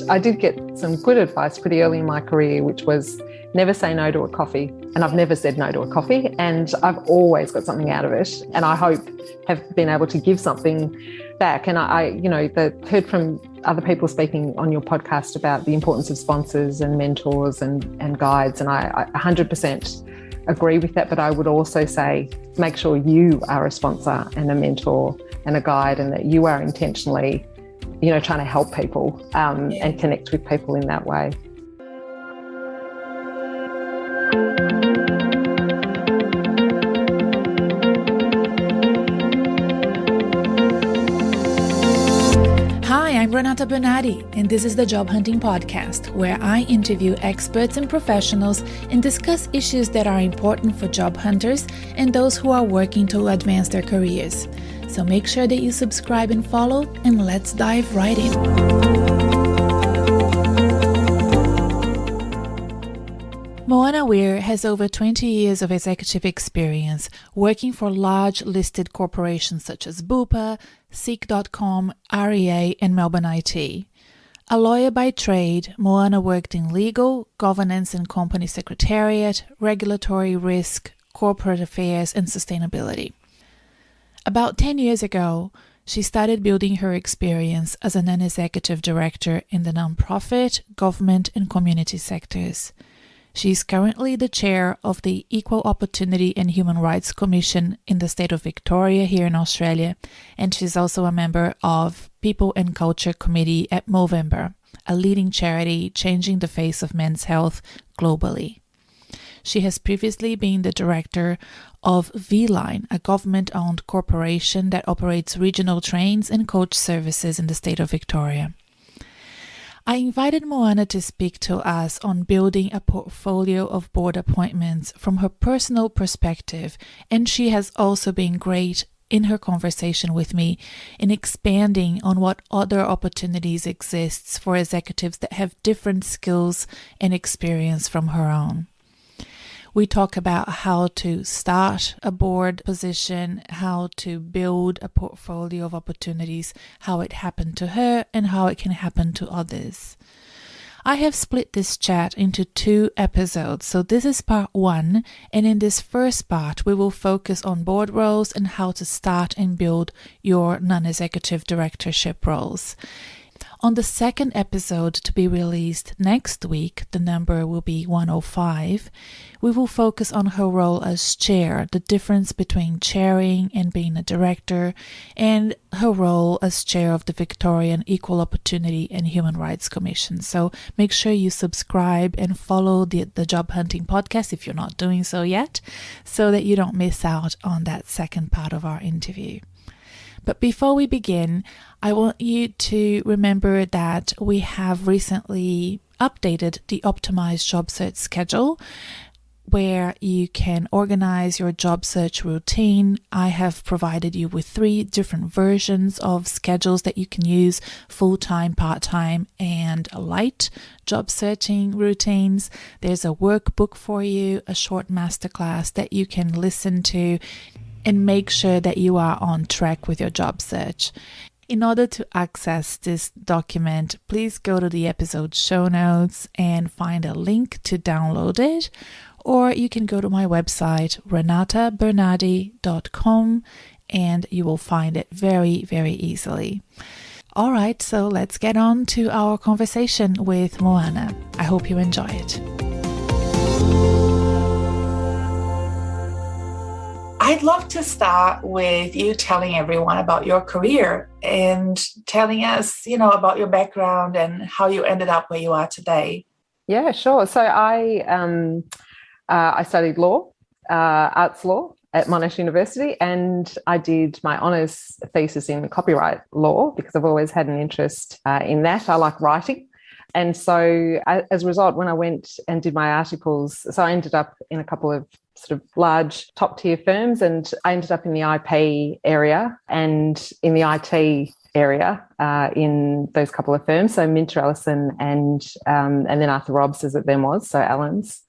I did get some good advice pretty early in my career, which was never say no to a coffee. And I've never said no to a coffee, and I've always got something out of it. And I hope have been able to give something back. And I heard from other people speaking on your podcast about the importance of sponsors and mentors and guides. And I 100% agree with that. But I would also say, make sure you are a sponsor and a mentor and a guide, and that you are intentionally, trying to help people and connect with people in that way. Hi, I'm Renata Bernardi, and this is the Job Hunting Podcast, where I interview experts and professionals and discuss issues that are important for job hunters and those who are working to advance their careers. So make sure that you subscribe and follow, and let's dive right in. Moana Weir has over 20 years of executive experience working for large listed corporations such as Bupa, Seek.com, REA, and Melbourne IT. A lawyer by trade, Moana worked in legal, governance and company secretariat, regulatory risk, corporate affairs, and sustainability. About 10 years ago, she started building her experience as a non-executive director in the nonprofit, government, and community sectors. She is currently the chair of the Equal Opportunity and Human Rights Commission in the state of Victoria here in Australia, and she's also a member of People and Culture Committee at Movember, a leading charity changing the face of men's health globally. She has previously been the director of V-Line, a government-owned corporation that operates regional trains and coach services in the state of Victoria. I invited Moana to speak to us on building a portfolio of board appointments from her personal perspective, and she has also been great in her conversation with me in expanding on what other opportunities exists for executives that have different skills and experience from her own. We talk about how to start a board position, how to build a portfolio of opportunities, how it happened to her, and how it can happen to others. I have split this chat into 2 episodes, so this is part 1, and in this first part we will focus on board roles and how to start and build your non-executive directorship roles. On the second episode to be released next week, the number will be 105, we will focus on her role as chair, the difference between chairing and being a director, and her role as chair of the Victorian Equal Opportunity and Human Rights Commission. So make sure you subscribe and follow the Job Hunting Podcast if you're not doing so yet, so that you don't miss out on that second part of our interview. But before we begin, I want you to remember that we have recently updated the optimized job search schedule, where you can organize your job search routine. I have provided you with 3 different versions of schedules that you can use: full-time, part-time, and light job searching routines. There's a workbook for you, a short masterclass that you can listen to and make sure that you are on track with your job search. In order to access this document, please go to the episode show notes and find a link to download it, or you can go to my website, renatabernardi.com, and you will find it very, very easily. All right, so let's get on to our conversation with Moana. I hope you enjoy it. I'd love to start with you telling everyone about your career and telling us, about your background and how you ended up where you are today. Yeah, sure. So I studied law, arts law at Monash University, and I did my honours thesis in copyright law because I've always had an interest in that. I like writing. And so as a result, when I went and did my articles, so I ended up in a couple of sort of large top-tier firms, and I ended up in the IP area and in the IT area in those couple of firms, so Minter Ellison and then Arthur Robs, as it then was, so Allen's.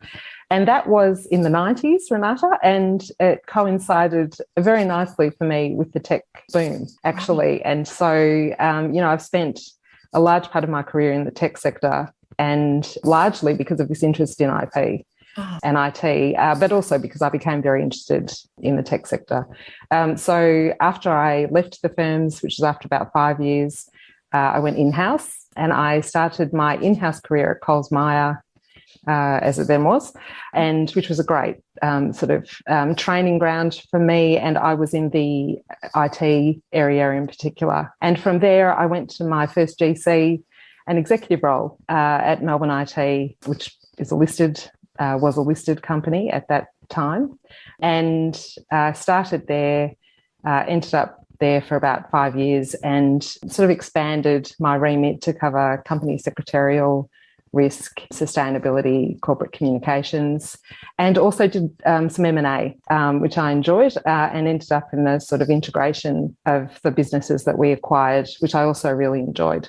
And that was in the 90s, Renata, and it coincided very nicely for me with the tech boom, actually. And so, I've spent a large part of my career in the tech sector, and largely because of this interest in IP and IT, but also because I became very interested in the tech sector. So after I left the firms, which was after about 5 years, I went in-house, and I started my in-house career at Coles Myer, as it then was, and which was a great training ground for me. And I was in the IT area in particular. And from there, I went to my first GC, an executive role at Melbourne IT, which is was a listed company at that time, and started there, ended up there for about 5 years, and sort of expanded my remit to cover company secretarial, risk, sustainability, corporate communications, and also did some M&A, which I enjoyed, and ended up in the sort of integration of the businesses that we acquired, which I also really enjoyed.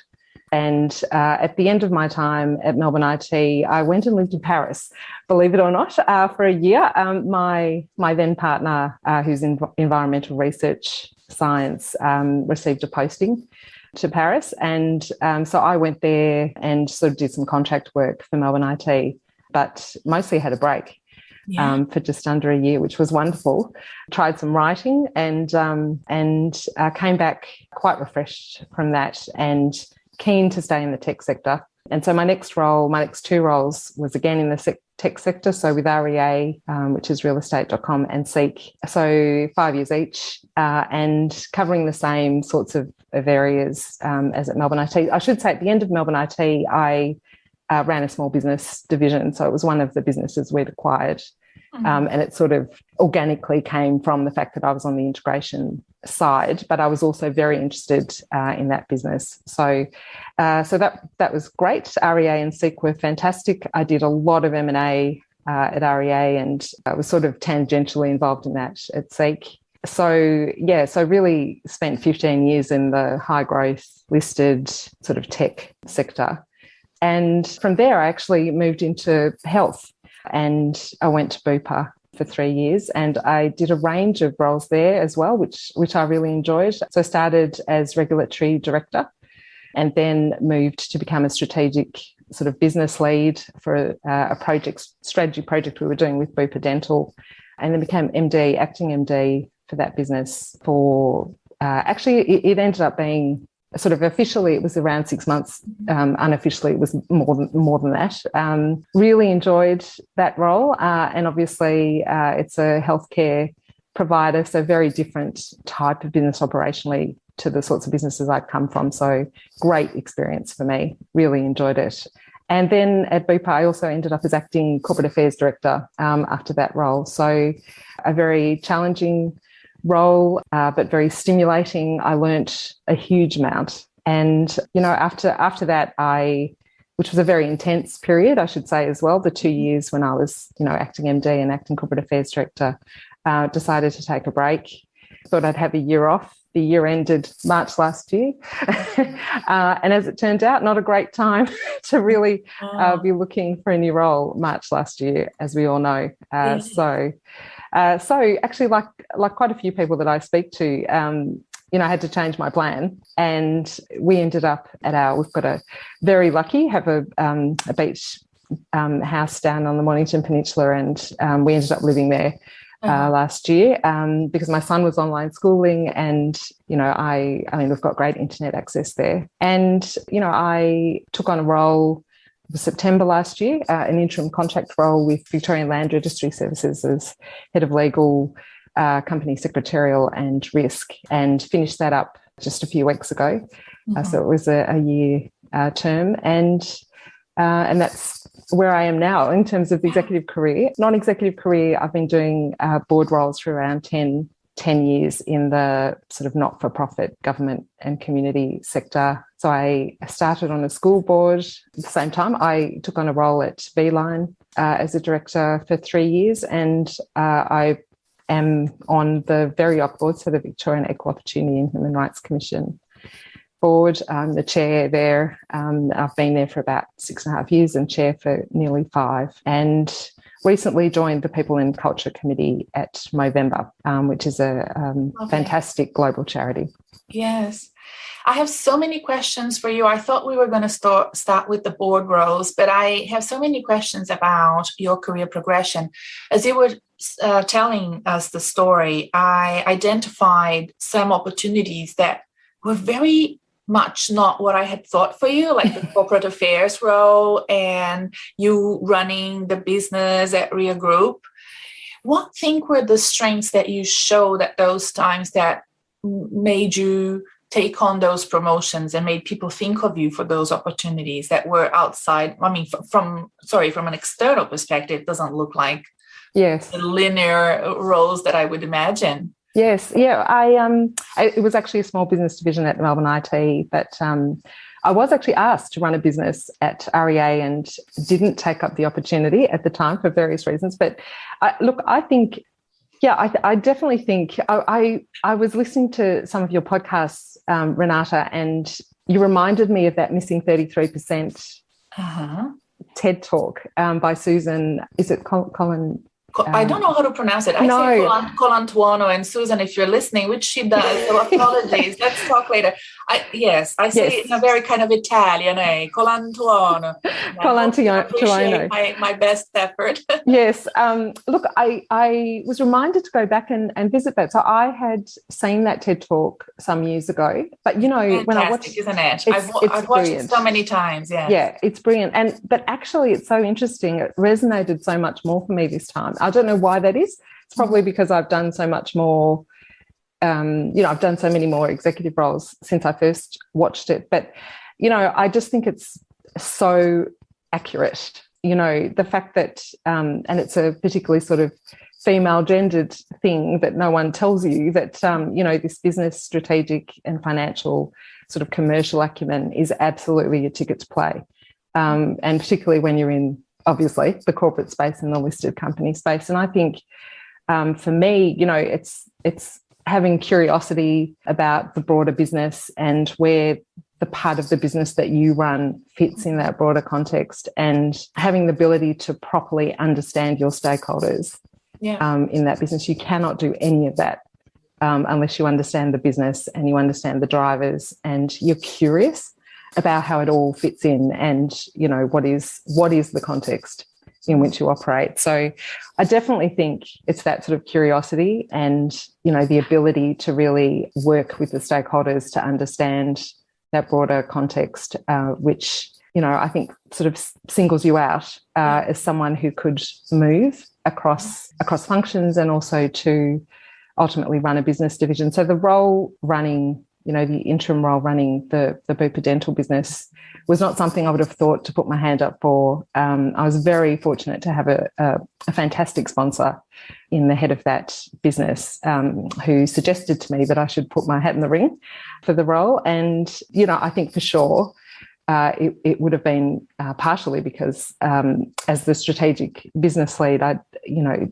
And at the end of my time at Melbourne IT, I went and lived in Paris, believe it or not, for a year. My then partner, who's in environmental research science, received a posting to Paris. And so I went there and sort of did some contract work for Melbourne IT, but mostly had a break for just under a year, which was wonderful. Tried some writing and came back quite refreshed from that and keen to stay in the tech sector. And so my next two roles was again in the tech sector, so with REA, which is realestate.com, and Seek, so 5 years each, and covering the same sorts of areas as at Melbourne IT. I should say at the end of Melbourne IT, I ran a small business division, so it was one of the businesses we'd acquired. And it sort of organically came from the fact that I was on the integration side, but I was also very interested in that business. So that was great. REA and Seek were fantastic. I did a lot of M&A at REA, and I was sort of tangentially involved in that at Seek. So really spent 15 years in the high growth listed sort of tech sector. And from there, I actually moved into health. And I went to Bupa for 3 years, and I did a range of roles there as well, which I really enjoyed. So I started as regulatory director, and then moved to become a strategic sort of business lead for a strategy project we were doing with Bupa Dental, and then became MD, acting MD for that business for actually it ended up being sort of officially it was around 6 months. Unofficially, it was more than that. Really enjoyed that role. And obviously, it's a healthcare provider, so very different type of business operationally to the sorts of businesses I'd come from. So great experience for me. Really enjoyed it. And then at Bupa, I also ended up as acting corporate affairs director after that role. So a very challenging role, but very stimulating. I learnt a huge amount. And, after that, which was a very intense period, I should say as well, the 2 years when I was, acting MD and acting corporate affairs director, decided to take a break. Thought I'd have a year off. The year ended March last year. And as it turned out, not a great time to really be looking for a new role March last year, as we all know. So actually, like quite a few people that I speak to, I had to change my plan, and we ended up we've got very lucky, have a beach house down on the Mornington Peninsula, and we ended up living there last year because my son was online schooling, and, we've got great internet access there. And, I took on a role September last year, an interim contract role with Victorian Land Registry Services as head of legal, company secretarial and risk, and finished that up just a few weeks ago. So it was a year term, and that's where I am now in terms of the executive career. Non-executive career, I've been doing board roles for around 10 years in the sort of not-for-profit government and community sector. So I started on a school board at the same time. I took on a role at Beeline as a director for 3 years, and I am on the VERIOC board, so the Victorian Equal Opportunity and Human Rights Commission board. I'm the chair there. I've been there for about 6.5 years and chair for nearly 5. And recently joined the People and Culture Committee at Movember, which is a fantastic global charity. Yes. I have so many questions for you. I thought we were going to start with the board roles, but I have so many questions about your career progression. As you were telling us the story, I identified some opportunities that were very much not what I had thought for you, like the corporate affairs role and you running the business at Ria Group. What think were the strengths that you showed at those times that made you take on those promotions and made people think of you for those opportunities that were outside? I mean, from an external perspective, it doesn't look like the linear roles that I would imagine. Yes, yeah. It was actually a small business division at Melbourne IT, but I was actually asked to run a business at REA and didn't take up the opportunity at the time for various reasons. But I think. Yeah, I definitely think I was listening to some of your podcasts, Renata, and you reminded me of that missing 33% TED Talk by Susan. Is it Colin? I don't know how to pronounce it. I say Colantuono, and Susan, if you're listening, which she does, so apologies. Let's talk later. I say it in a very kind of Italian, Colantuono. Colantuono. My best effort. Yes. Look, I was reminded to go back and visit that. So I had seen that TED Talk some years ago, but fantastic, when I watched, isn't it? I've watched it so many times. Yeah, it's brilliant. But actually, it's so interesting. It resonated so much more for me this time. I don't know why that is. It's probably because I've done so much more. I've done so many more executive roles since I first watched it. But, I just think it's so accurate. The fact that, and it's a particularly sort of female gendered thing that no one tells you that, this business, strategic and financial sort of commercial acumen is absolutely a ticket to play. And particularly when you're in, obviously, the corporate space and the listed company space. And I think for me, it's having curiosity about the broader business and where the part of the business that you run fits in that broader context, and having the ability to properly understand your stakeholders in that business. You cannot do any of that unless you understand the business and you understand the drivers and you're curious about how it all fits in and, what is the context in which you operate. So I definitely think it's that sort of curiosity and, the ability to really work with the stakeholders to understand that broader context, which, I think sort of singles you out as someone who could move across functions and also to ultimately run a business division. So the role running, the interim role running the Bupa dental business was not something I would have thought to put my hand up for. I was very fortunate to have a fantastic sponsor in the head of that business who suggested to me that I should put my hat in the ring for the role. And, I think for sure it would have been partially because as the strategic business lead, I'd,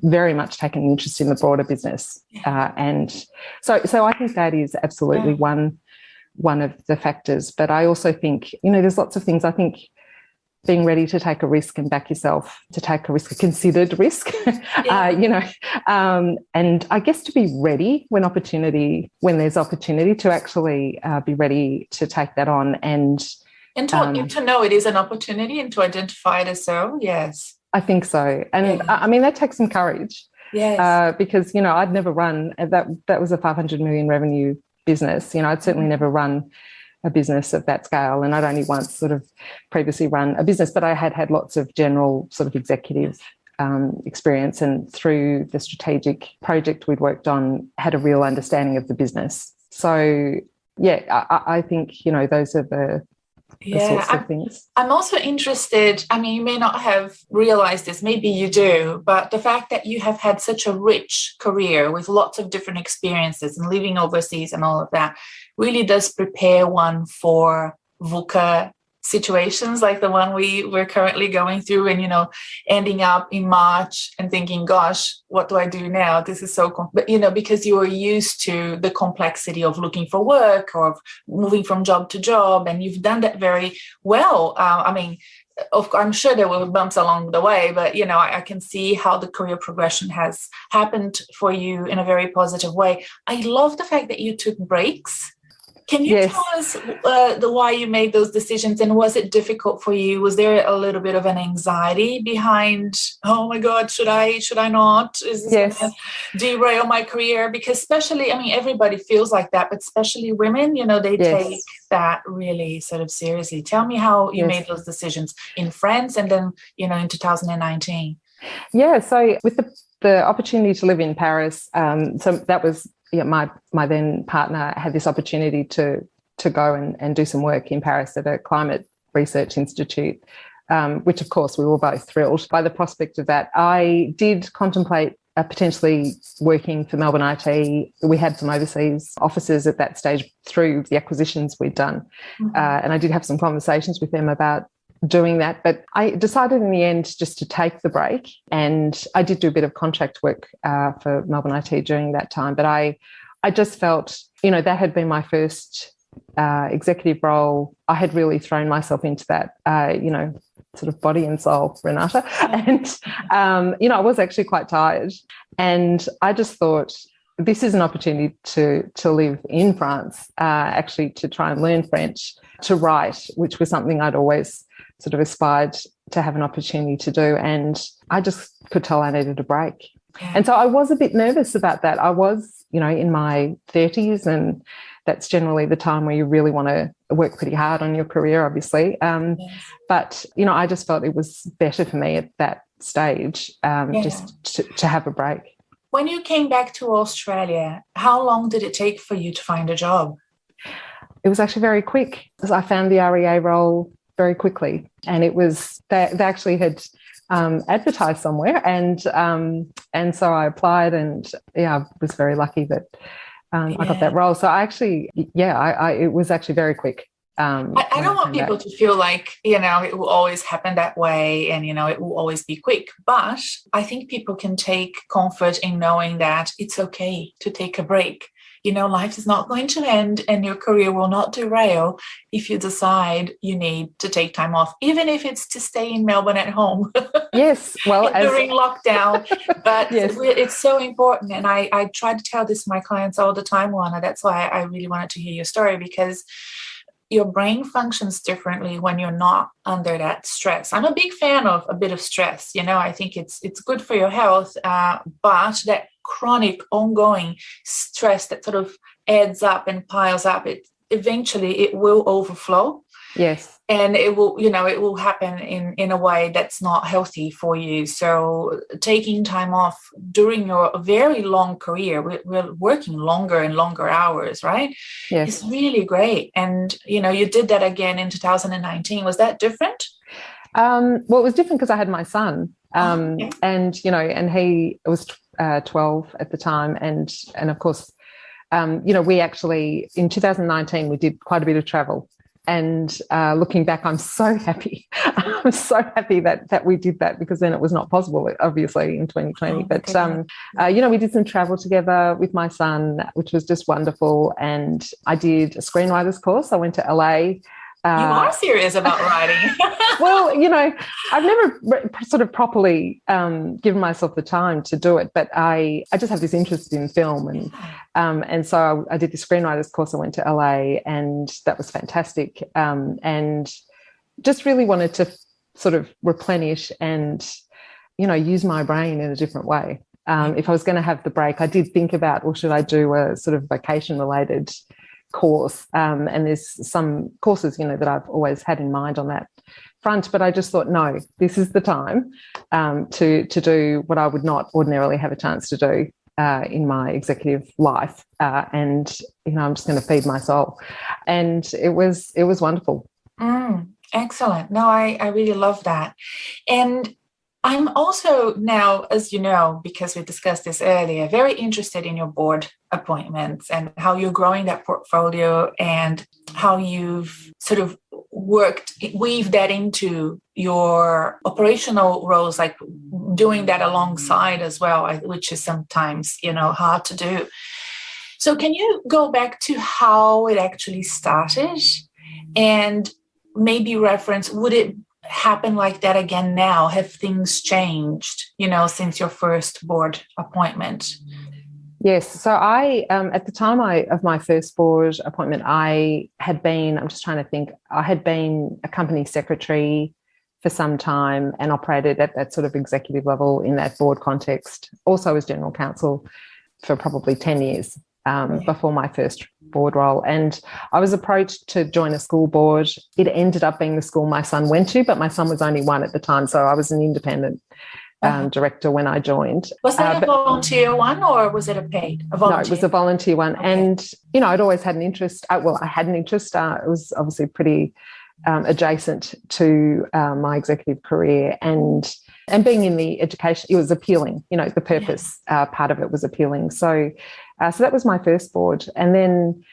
very much taken an interest in the broader business. And so I think that is absolutely one of the factors. But I also think, there's lots of things. I think being ready to take a risk and back yourself to take a risk, a considered risk, and I guess to be ready when there's opportunity to actually be ready to take that on and to know it is an opportunity and to identify it as so. Yes, I think so. And I mean, that takes some courage. Yes, because, I'd never run that was a 500 million revenue business. I'd certainly never run a business of that scale, and I'd only once sort of previously run a business, but I had lots of general sort of executive experience, and through the strategic project we'd worked on had a real understanding of the business. So I think those are the sorts of things. I'm also interested, I mean, you may not have realized this, maybe you do, but the fact that you have had such a rich career with lots of different experiences and living overseas and all of that really does prepare one for VUCA situations like the one we're currently going through, and, ending up in March and thinking, gosh, what do I do now? This is so, but, because you were used to the complexity of looking for work or of moving from job to job, and you've done that very well. I'm sure there were bumps along the way, but, I can see how the career progression has happened for you in a very positive way. I love the fact that you took breaks. Can you tell us why you made those decisions, and was it difficult for you? Was there a little bit of an anxiety behind, oh my God, should I not? Is this going to derail my career? Because especially, everybody feels like that, but especially women, they take that really sort of seriously. Tell me how you made those decisions in France and then, in 2019. Yeah, so with the opportunity to live in Paris, so that was, my then partner had this opportunity to go and do some work in Paris at a climate research institute, which of course we were both thrilled by the prospect of that. I did contemplate potentially working for Melbourne IT. We had some overseas offices at that stage through the acquisitions we'd done. And I did have some conversations with them about doing that, but I decided in the end just to take the break, and I did do a bit of contract work for Melbourne IT during that time, but I just felt, that had been my first executive role. I had really thrown myself into that, sort of body and soul, Renata, and, I was actually quite tired, and I just thought, this is an opportunity to live in France, actually to try and learn French, to write, which was something I'd always sort of aspired to have an opportunity to do. And I just could tell I needed a break. And so I was a bit nervous about that. I was, in my 30s, and that's generally the time where you really want to work pretty hard on your career, obviously. But, I just felt it was better for me at that stage just to have a break. When you came back to Australia, how long did it take for you to find a job? It was actually very quick. I found the REA role very quickly, and it was they actually had advertised somewhere, and so I applied, and I was very lucky that I got that role. So I actually, it was actually very quick. I don't want people to feel like, it will always happen that way, and, it will always be quick. But I think people can take comfort in knowing that it's okay to take a break. Life is not going to end, and your career will not derail if you decide you need to take time off, even if it's to stay in Melbourne at home. Yes, well, during lockdown. But it's so important. And I try to tell this to my clients all the time, Moana. That's why I really wanted to hear your story, because your brain functions differently when you're not under that stress. I'm a big fan of a bit of stress. I think it's good for your health, but that chronic, ongoing stress that sort of adds up and piles up, eventually it will overflow. Yes. And it will happen in a way that's not healthy for you. So taking time off during your very long career, we're working longer and longer hours, right? Yes. It's really great. And, you did that again in 2019. Was that different? Well, it was different because I had my son, and he was 12 at the time. And of course, we actually, in 2019, we did quite a bit of travel. And looking back, I'm so happy. I'm so happy that we did that, because then it was not possible, obviously, in 2020. But, we did some travel together with my son, which was just wonderful. And I did a screenwriter's course. I went to LA. You are serious about writing. Well, I've never sort of properly given myself the time to do it, but I just have this interest in film, and so I did the screenwriters course. I went to LA, and that was fantastic, and just really wanted to sort of replenish and use my brain in a different way. If I was going to have the break, I did think about, well, should I do a sort of vacation related course, and there's some courses that I've always had in mind on that front, but I just thought, no, this is the time to do what I would not ordinarily have a chance to do in my executive life, and I'm just going to feed my soul, and it was wonderful. Excellent. No, I really love that. And I'm also now, as you know, because we discussed this earlier, very interested in your board appointments and how you're growing that portfolio, and how you've sort of weave that into your operational roles, like doing that alongside as well, which is sometimes, hard to do. So can you go back to how it actually started and maybe reference, would it happen like that again now? Have things changed, since your first board appointment? Yes. So I, at the time of my first board appointment, I had been a company secretary for some time and operated at that sort of executive level in that board context, also as general counsel for probably 10 years before my first board role. And I was approached to join a school board. It ended up being the school my son went to, but my son was only 1 at the time, so I was an independent director when I joined. Was that a volunteer one, or was it a paid? No, it was a volunteer one. Okay. And, I'd always had an interest. I had an interest. It was obviously pretty adjacent to my executive career. And being in the education, it was appealing. The purpose part of it was appealing. So that was my first board. And then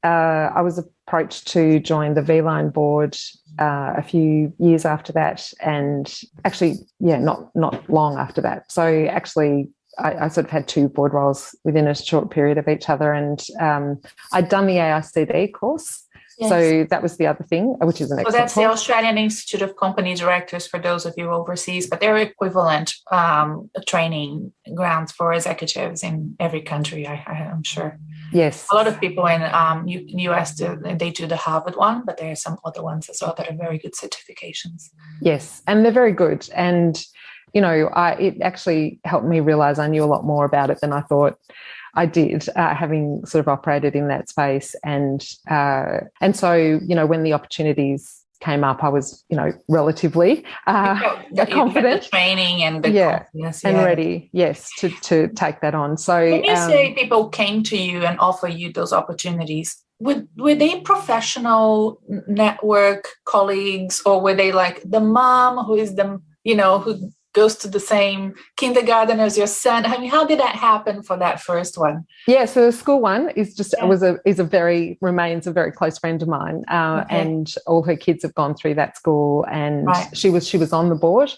I was approached to join the V-Line board a few years after that, and actually, not long after that. So actually, I sort of had 2 board roles within a short period of each other, and I'd done the AICD course. Yes. So that was the other thing, which is an excellent that's course. The Australian Institute of Company Directors for those of you overseas, but they're equivalent training grounds for executives in every country, I'm sure. Yes. A lot of people in US, they do the Harvard one, but there are some other ones as well that are very good certifications. Yes, and they're very good. And, it actually helped me realise I knew a lot more about it than I thought I did, having sort of operated in that space. And so, when the opportunities came up, I was, relatively confident. The training and the confidence, and ready, yes, to take that on. So when you say people came to you and offer you those opportunities, were they professional network colleagues, or were they like the mom who is who goes to the same kindergarten as your son? I mean, how did that happen for that first one? Yeah, so the school one is just remains a very close friend of mine, and all her kids have gone through that school, and she was on the board,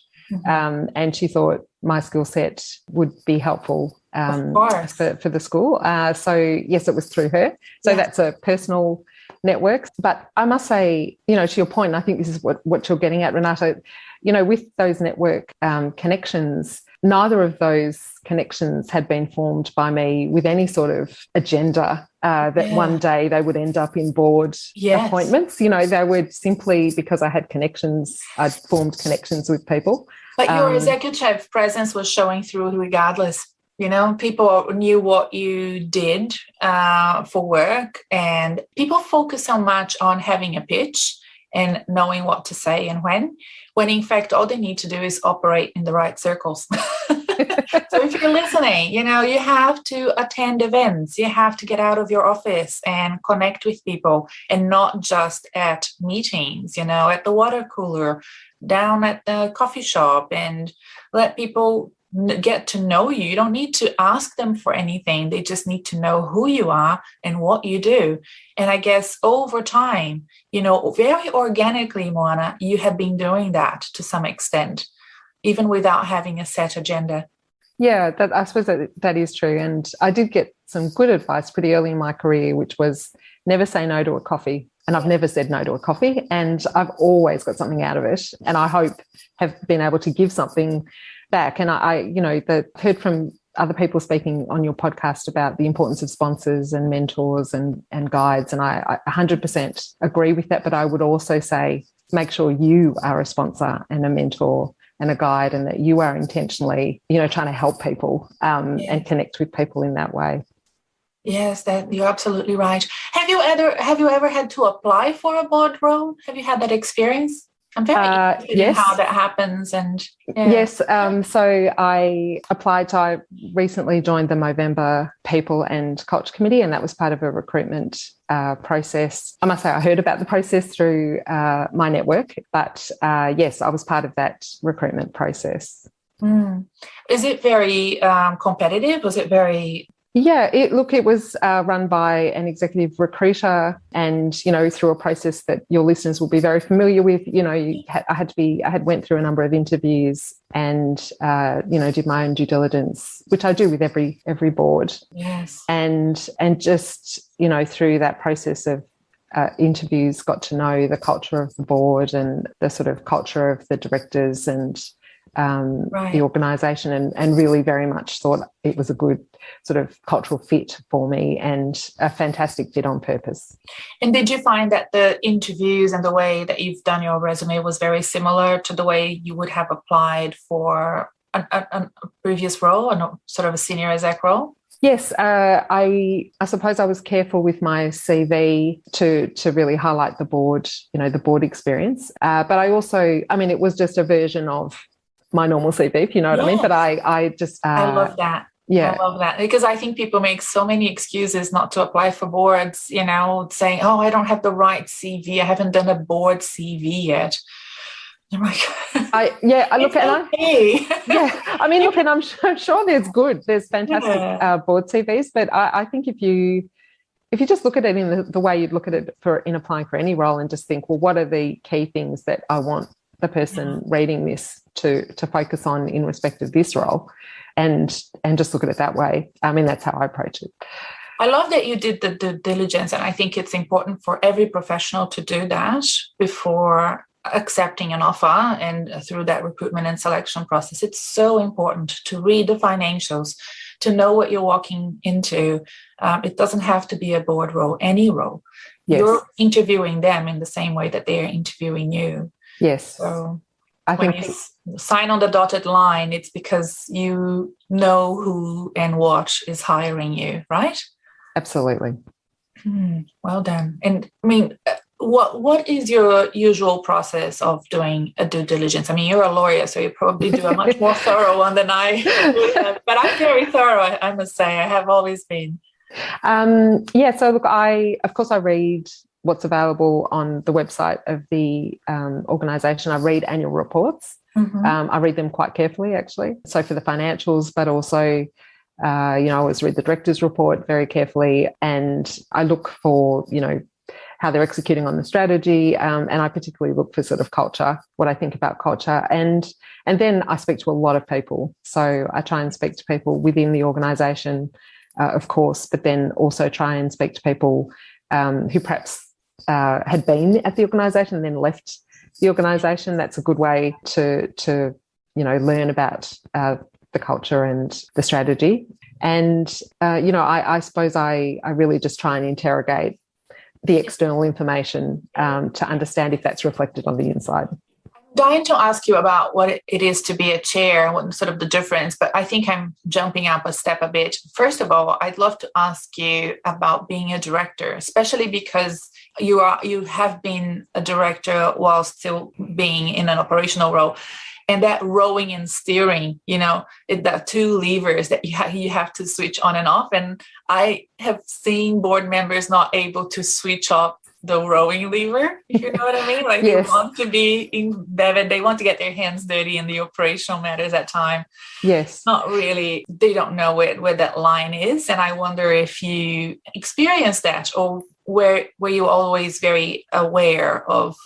and she thought my skill set would be helpful for the school. So yes, it was through her. So that's a personal network. But I must say, to your point, and I think this is what you're getting at, Renata, with those network connections, neither of those connections had been formed by me with any sort of agenda that one day they would end up in board appointments. They were simply because I had connections, I'd formed connections with people. But your executive presence was showing through regardless. People knew what you did for work, and people focus so much on having a pitch and knowing what to say and when in fact all they need to do is operate in the right circles. So if you're listening, you have to attend events, you have to get out of your office and connect with people, and not just at meetings, at the water cooler, down at the coffee shop, and let people get to know you. You don't need to ask them for anything. They just need to know who you are and what you do. And I guess over time, very organically, Moana, you have been doing that to some extent, even without having a set agenda. Yeah, I suppose that is true. And I did get some good advice pretty early in my career, which was never say no to a coffee. And I've never said no to a coffee, and I've always got something out of it. And I hope have been able to give something back. And I heard from other people speaking on your podcast about the importance of sponsors and mentors and guides. And I 100% agree with that. But I would also say, make sure you are a sponsor and a mentor and a guide, and that you are intentionally, trying to help people and connect with people in that way. Yes, that you're absolutely right. Have you ever had to apply for a board role? Have you had that experience? I'm very interested in how that happens. And yes, so I applied. I recently joined the Movember People and Culture Committee, and that was part of a recruitment process. I must say I heard about the process through my network, but yes, I was part of that recruitment process. Is it very competitive? Was it very Yeah, it was run by an executive recruiter, and through a process that your listeners will be very familiar with. I had went through a number of interviews, and did my own due diligence, which I do with every board. Yes, and just through that process of interviews, got to know the culture of the board and the sort of culture of the directors and the organisation, and really very much thought it was a good sort of cultural fit for me and a fantastic fit on purpose. And did you find that the interviews and the way that you've done your resume was very similar to the way you would have applied for a previous role, a sort of a senior exec role? Yes, I suppose I was careful with my CV to really highlight the board experience. But I also, it was just a version of my normal CV, if you know what I mean. But I just... I love that. Yeah. I love that, because I think people make so many excuses not to apply for boards, saying, oh, I don't have the right CV. I haven't done a board CV yet. I'm like, look, and I'm sure there's fantastic board CVs, but I think if you just look at it in the way you'd look at it in applying for any role, and just think, well, what are the key things that I want the person reading this to focus on in respect of this role, and just look at it that way. That's how I approach it. I love that you did the due diligence, and I think it's important for every professional to do that before accepting an offer and through that recruitment and selection process. It's so important to read the financials, to know what you're walking into. It doesn't have to be a board role, any role. Yes. You're interviewing them in the same way that they're interviewing you. Yes. So I think when you sign on the dotted line, it's because you know who and what is hiring you, right? Absolutely. Well done. And what is your usual process of doing a due diligence? You're a lawyer, so you probably do a much more thorough one than I would, but I'm very thorough, I must say. I have always been. So look, I read what's available on the website of the organisation. I read annual reports. Mm-hmm. I read them quite carefully, actually. So for the financials, but also, I always read the director's report very carefully, and I look for, how they're executing on the strategy, and I particularly look for sort of culture, what I think about culture, and then I speak to a lot of people. So I try and speak to people within the organisation, of course, but then also try and speak to people who perhaps had been at the organisation and then left the organisation. That's a good way to learn about the culture and the strategy. And I suppose I really just try and interrogate the external information to understand if that's reflected on the inside. I'm dying to ask you about what it is to be a chair and what sort of the difference, but I think I'm jumping up a step a bit. First of all, I'd love to ask you about being a director, especially because you have been a director while still being in an operational role. And that rowing and steering, the two levers that you have to switch on and off. And I have seen board members not able to switch off the rowing lever, if you know what I mean. Like yes. They want to be embedded, they want to get their hands dirty in the operational matters at time. Yes. Not really, they don't know where that line is. And I wonder if you experienced that, or were you always very aware of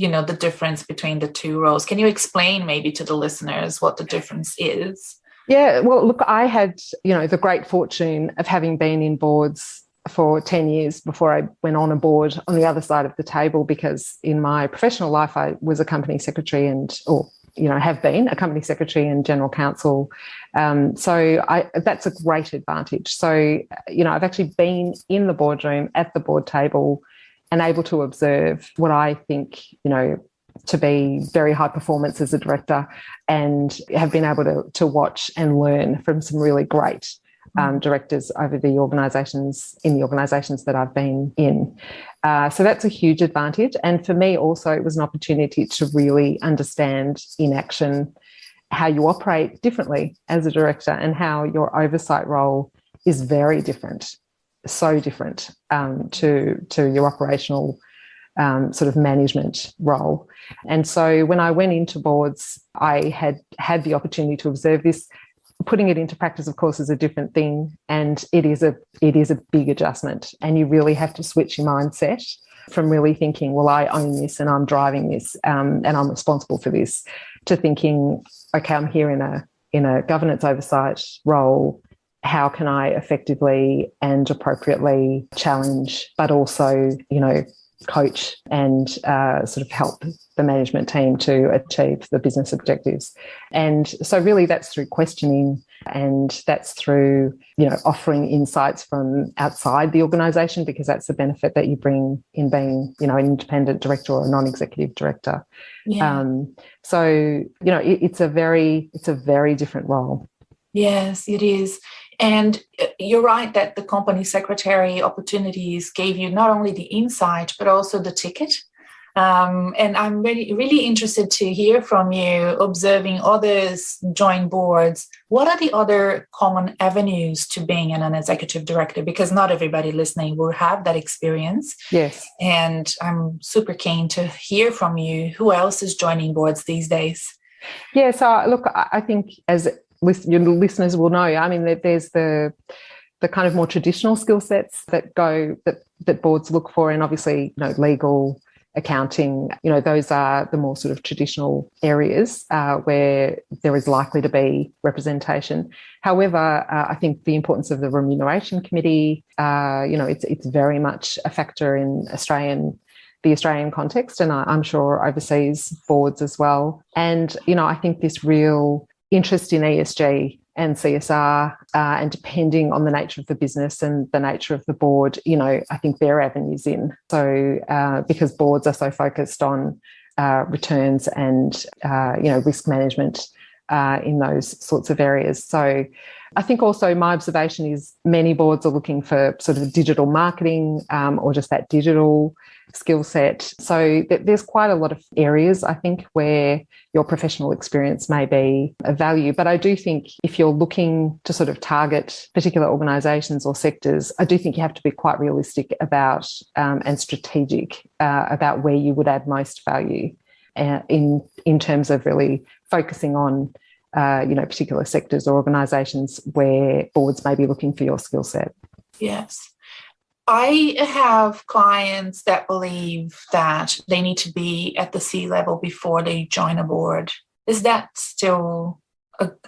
the difference between the two roles? Can you explain maybe to the listeners what the difference is? Yeah, well, look, I had, the great fortune of having been in boards for 10 years before I went on a board on the other side of the table, because in my professional life, I was a company secretary have been a company secretary and general counsel. So that's a great advantage. So, I've actually been in the boardroom at the board table and able to observe what I think, to be very high performance as a director, and have been able to watch and learn from some really great directors over the organisations that I've been in. So that's a huge advantage. And for me also, it was an opportunity to really understand in action how you operate differently as a director, and how your oversight role is very different. So different to your operational sort of management role. And so when I went into boards, I had the opportunity to observe this putting it into practice, of course, is a different thing, and it is a big adjustment, and you really have to switch your mindset from really thinking, well, I own this and I'm driving this, and I'm responsible for this, to thinking, okay, I'm here in a governance oversight role. How can I effectively and appropriately challenge, but also, coach and sort of help the management team to achieve the business objectives? And so really that's through questioning, and that's through, offering insights from outside the organisation, because that's the benefit that you bring in being, an independent director or a non-executive director. Yeah. So, it's a very different role. Yes, it is. And you're right that the company secretary opportunities gave you not only the insight, but also the ticket. And I'm really, really interested to hear from you, observing others join boards. What are the other common avenues to being an executive director? Because not everybody listening will have that experience. Yes. And I'm super keen to hear from you. Who else is joining boards these days? Yeah, so look, I think as your listeners will know, I mean, there's the kind of more traditional skill sets that boards look for, and obviously, legal, accounting, those are the more sort of traditional areas where there is likely to be representation. However, I think the importance of the remuneration committee, it's very much a factor in the Australian context, and I'm sure overseas boards as well. And, I think this real interest in ESG and CSR, and depending on the nature of the business and the nature of the board, I think there are avenues in. So because boards are so focused on returns and, risk management in those sorts of areas. So I think also my observation is many boards are looking for sort of digital marketing or just that digital skill set. So there's quite a lot of areas, I think, where your professional experience may be of value. But I do think if you're looking to sort of target particular organisations or sectors, I do think you have to be quite realistic about and strategic about where you would add most value in terms of really focusing on particular sectors or organisations where boards may be looking for your skill set. Yes. I have clients that believe that they need to be at the C level before they join a board. Is that still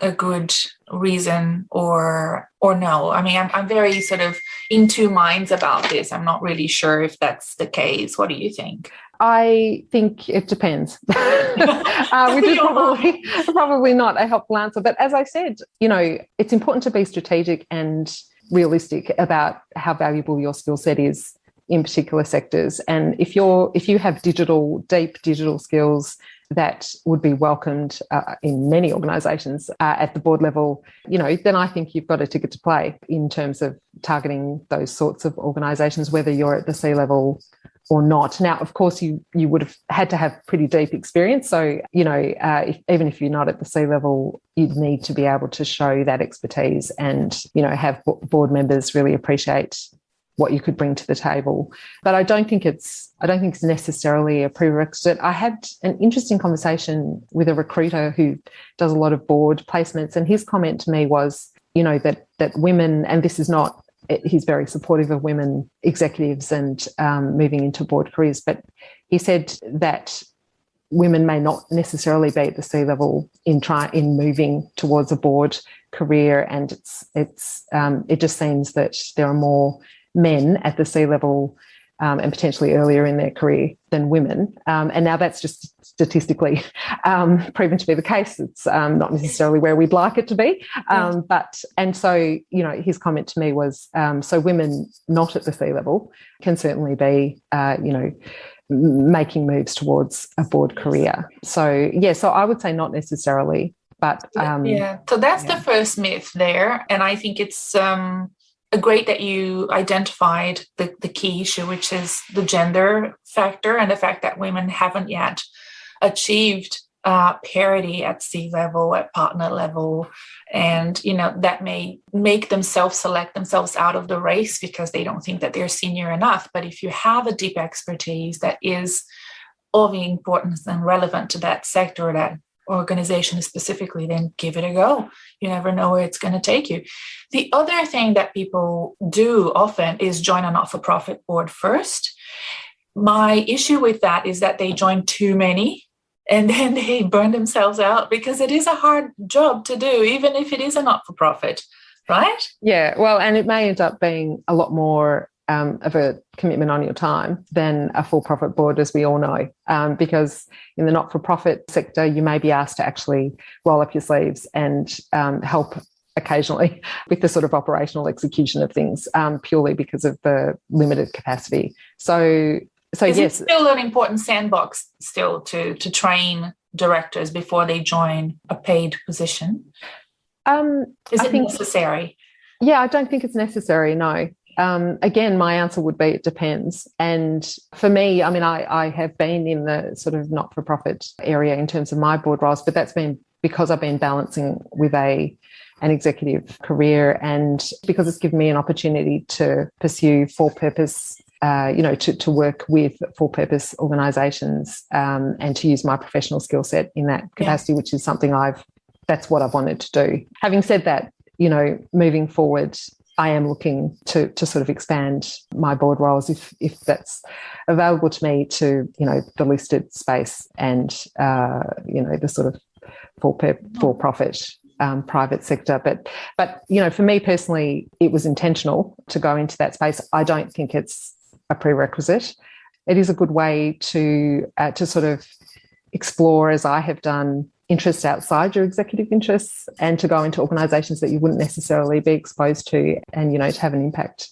a good reason or no? I mean, I'm very sort of in two minds about this. I'm not really sure if that's the case. What do you think? I think it depends, which is probably not a helpful answer. But as I said, it's important to be strategic and realistic about how valuable your skill set is in particular sectors. And if you have deep digital skills that would be welcomed in many organisations at the board level, then I think you've got a ticket to play in terms of targeting those sorts of organisations, whether you're at the C level or not. Now, of course, you would have had to have pretty deep experience. So, even if you're not at the C level, you'd need to be able to show that expertise and, have board members really appreciate what you could bring to the table. But I don't think it's necessarily a prerequisite. I had an interesting conversation with a recruiter who does a lot of board placements, and his comment to me was, that women, and this is not, he's very supportive of women executives and moving into board careers, but he said that women may not necessarily be at the C level in moving towards a board career, and it just seems that there are more men at the C level and potentially earlier in their career than women. And now that's just statistically proven to be the case. It's not necessarily where we'd like it to be. And so, his comment to me was, so women not at the C level can certainly be, making moves towards a board career. So, so I would say not necessarily, but... So that's the first myth there. And I think it's... great that you identified the key issue, which is the gender factor and the fact that women haven't yet achieved parity at C level, at partner level. And, that may make them select themselves out of the race because they don't think that they're senior enough. But if you have a deep expertise that is of importance and relevant to that sector, that organization specifically, then give it a go. You never know where it's going to take you. The other thing that people do often is join a not-for-profit board first. My issue with that is that they join too many and then they burn themselves out, because it is a hard job to do, even if it is a not-for-profit, right? Yeah, well, and it may end up being a lot more of a commitment on your time than a for-profit board, as we all know, because in the not-for-profit sector, you may be asked to actually roll up your sleeves and help occasionally with the sort of operational execution of things, purely because of the limited capacity. So is yes, it still an important sandbox still to train directors before they join a paid position? Is it necessary? Yeah, I don't think it's necessary, no. Again, my answer would be it depends. And for me, I mean, I have been in the sort of not-for-profit area in terms of my board roles, but that's been because I've been balancing with an executive career, and because it's given me an opportunity to pursue for-purpose, to work with for-purpose organisations, and to use my professional skill set in that capacity, which is something that's what I've wanted to do. Having said that, moving forward, I am looking to sort of expand my board roles if that's available to me to, the listed space and, the sort of for-profit private sector. But for me personally, it was intentional to go into that space. I don't think it's a prerequisite. It is a good way to sort of explore, as I have done, interests outside your executive interests, and to go into organisations that you wouldn't necessarily be exposed to, and to have an impact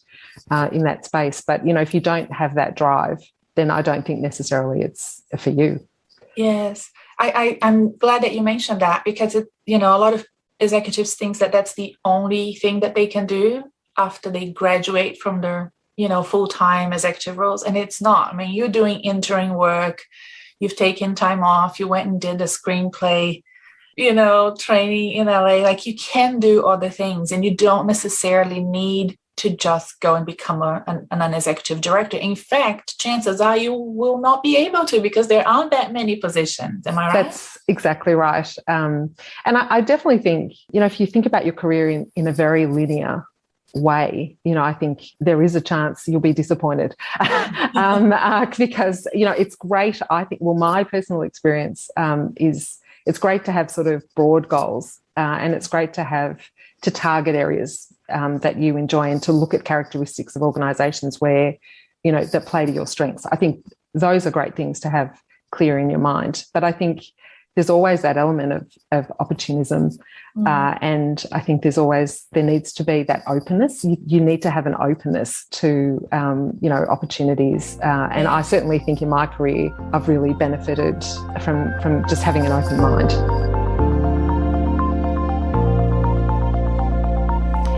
in that space. But if you don't have that drive, then I don't think necessarily it's for you. Yes, I'm glad that you mentioned that, because a lot of executives think that that's the only thing that they can do after they graduate from their full-time executive roles, and it's not. I mean, you're doing intern work. You've taken time off. You went and did a screenplay, training in LA. Like, you can do other things, and you don't necessarily need to just go and become an executive director. In fact, chances are you will not be able to, because there aren't that many positions. Am I right? That's exactly right. And I definitely think, if you think about your career in a very linear way, I think there is a chance you'll be disappointed because it's great. I think, well, my personal experience is it's great to have sort of broad goals, and it's great to target areas that you enjoy, and to look at characteristics of organisations where that play to your strengths. I think those are great things to have clear in your mind. But I think there's always that element of opportunism. And I think there needs to be that openness. You need to have an openness to, opportunities. And I certainly think in my career, I've really benefited from just having an open mind.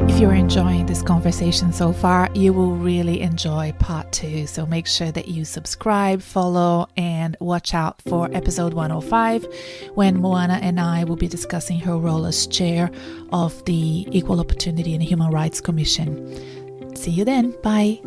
If you're enjoying this conversation so far, you will really enjoy part 2. So make sure that you subscribe, follow, and watch out for episode 105, when Moana and I will be discussing her role as chair of the Equal Opportunity and Human Rights Commission. See you then. Bye.